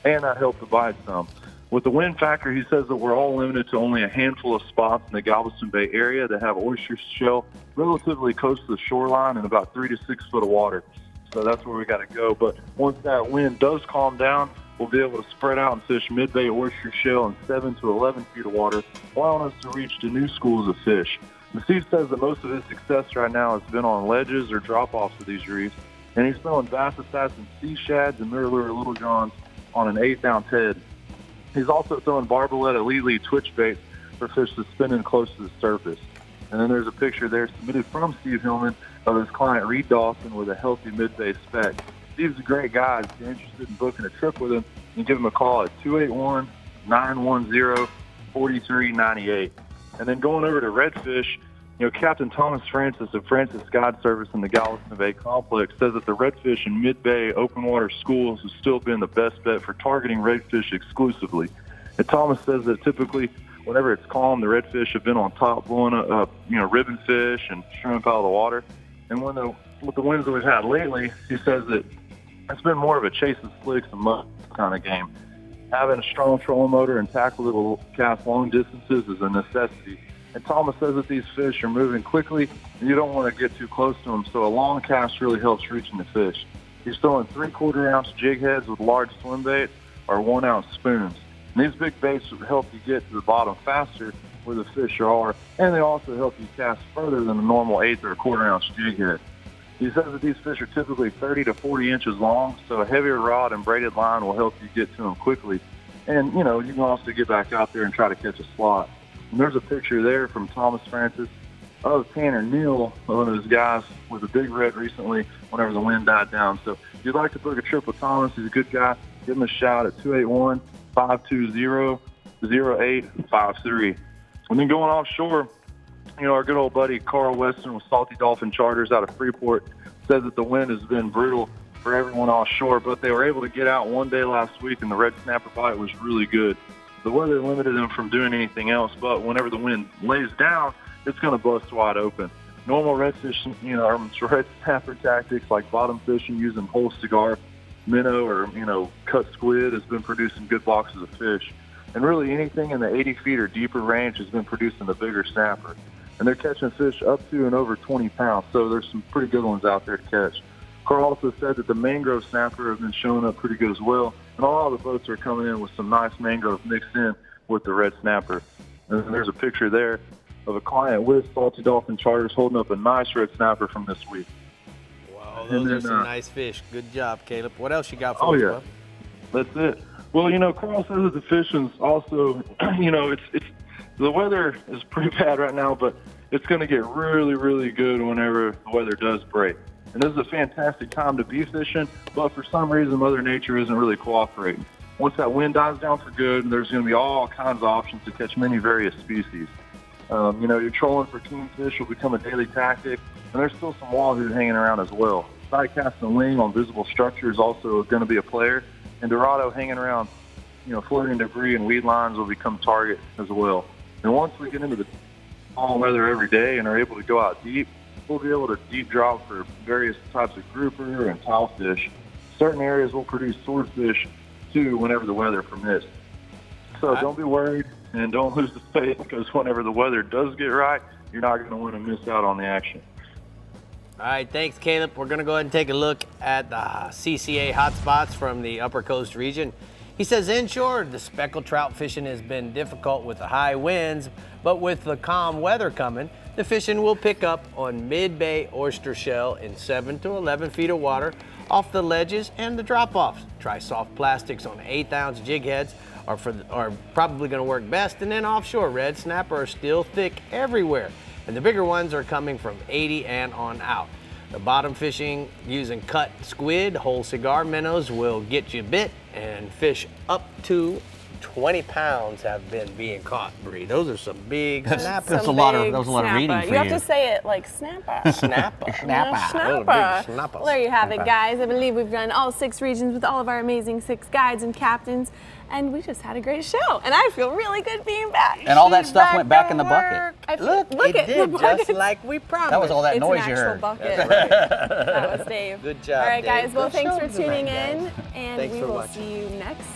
and that helped the bite some. With the wind factor, he says that we're all limited to only a handful of spots in the Galveston Bay area that have oyster shell relatively close to the shoreline and about 3 to 6 foot of water. So that's where we got to go. But once that wind does calm down, we'll be able to spread out and fish mid-bay oyster shell in 7 to 11 feet of water, allowing us to reach to new schools of fish. And Steve says that most of his success right now has been on ledges or drop-offs of these reefs, and he's throwing bass assassins, sea shads, and mirror lure little johns on an 8-ounce head. He's also throwing barbaletta elite twitch baits for fish that's spinning close to the surface. And then there's a picture there submitted from Steve Hillman of his client Reed Dawson with a healthy mid-bay spec. Steve's a great guy. If you're interested in booking a trip with him, you can give him a call at 281-910-4398. And then going over to redfish, Captain Thomas Francis of Francis Guide Service in the Galveston Bay Complex says that the redfish in mid-bay open water schools has still been the best bet for targeting redfish exclusively. And Thomas says that typically, whenever it's calm, the redfish have been on top blowing up, ribbon fish and shrimp out of the water. And with the winds that we've had lately, he says that it's been more of a chase of slicks and mud kind of game. Having a strong trolling motor and tackle that will cast long distances is a necessity. And Thomas says that these fish are moving quickly, and you don't want to get too close to them, so a long cast really helps reaching the fish. He's throwing 3/4-ounce jig heads with large swim baits or 1-ounce spoons. And these big baits will help you get to the bottom faster where the fish are, and they also help you cast further than a normal 1/8 or 1/4-ounce jig head. He says that these fish are typically 30 to 40 inches long, so a heavier rod and braided line will help you get to them quickly. And, you can also get back out there and try to catch a slot. And there's a picture there from Thomas Francis of Tanner Neal, one of his guys with a big red recently whenever the wind died down. So if you'd like to book a trip with Thomas, he's a good guy. Give him a shout at 281-520-0853. And then going offshore, our good old buddy Carl Weston with Salty Dolphin Charters out of Freeport says that the wind has been brutal for everyone offshore, but they were able to get out one day last week, and the red snapper bite was really good. The weather limited them from doing anything else, but whenever the wind lays down, it's going to bust wide open. Normal redfish, red snapper tactics like bottom fishing using whole cigar, minnow, or, cut squid has been producing good boxes of fish. And really anything in the 80 feet or deeper range has been producing the bigger snapper. And they're catching fish up to and over 20 pounds, so there's some pretty good ones out there to catch. Carl also said that the mangrove snapper have been showing up pretty good as well, and a lot of the boats are coming in with some nice mangrove mixed in with the red snapper. And there's a picture there of a client with Salty Dolphin Charters holding up a nice red snapper from this week. Wow, those are some nice fish. Good job, Caleb. What else you got for us, bro? That's it. Well, Carl says that the fishing's also, it's the weather is pretty bad right now, but it's going to get really, really good whenever the weather does break. And this is a fantastic time to be fishing, but for some reason, Mother Nature isn't really cooperating. Once that wind dies down for good, there's going to be all kinds of options to catch many various species. Your trolling for kingfish will become a daily tactic, and there's still some wahoo hanging around as well. Sight casting ling on visible structure is also going to be a player, and Dorado hanging around, floating debris and weed lines will become target as well. And once we get into the calm weather every day and are able to go out deep, we'll be able to deep drop for various types of grouper and tile fish. Certain areas will produce swordfish too whenever the weather permits. So don't be worried and don't lose the faith, because whenever the weather does get right, you're not going to want to miss out on the action. All right, thanks, Caleb. We're going to go ahead and take a look at the CCA hotspots from the Upper Coast region. He says inshore, the speckled trout fishing has been difficult with the high winds, but with the calm weather coming, the fishing will pick up on mid-bay oyster shell in 7 to 11 feet of water off the ledges and the drop-offs. Try soft plastics on 1/8-ounce jig heads are probably going to work best, and then offshore, red snapper are still thick everywhere, and the bigger ones are coming from 80 and on out. The bottom fishing using cut squid, whole cigar minnows will get you bit, and fish up to 20 pounds have been being caught, Brie. Those are some big snappers. That was a lot of reading for you. have to say it like snapper. Snapper. Snapper. Snapper. Well, there you have it, guys. I believe we've done all 6 regions with all of our amazing 6 guides and captains, and we just had a great show. And I feel really good being back. And all that stuff went back in the bucket. Look at did, the bucket. just like we promised. That was all that It's noise an you actual heard. bucket. That's right. That was Dave. Good job, All right, Dave. guys. Well, Good thanks for show tonight, tuning guys. in, and Thanks we for will watching. see you next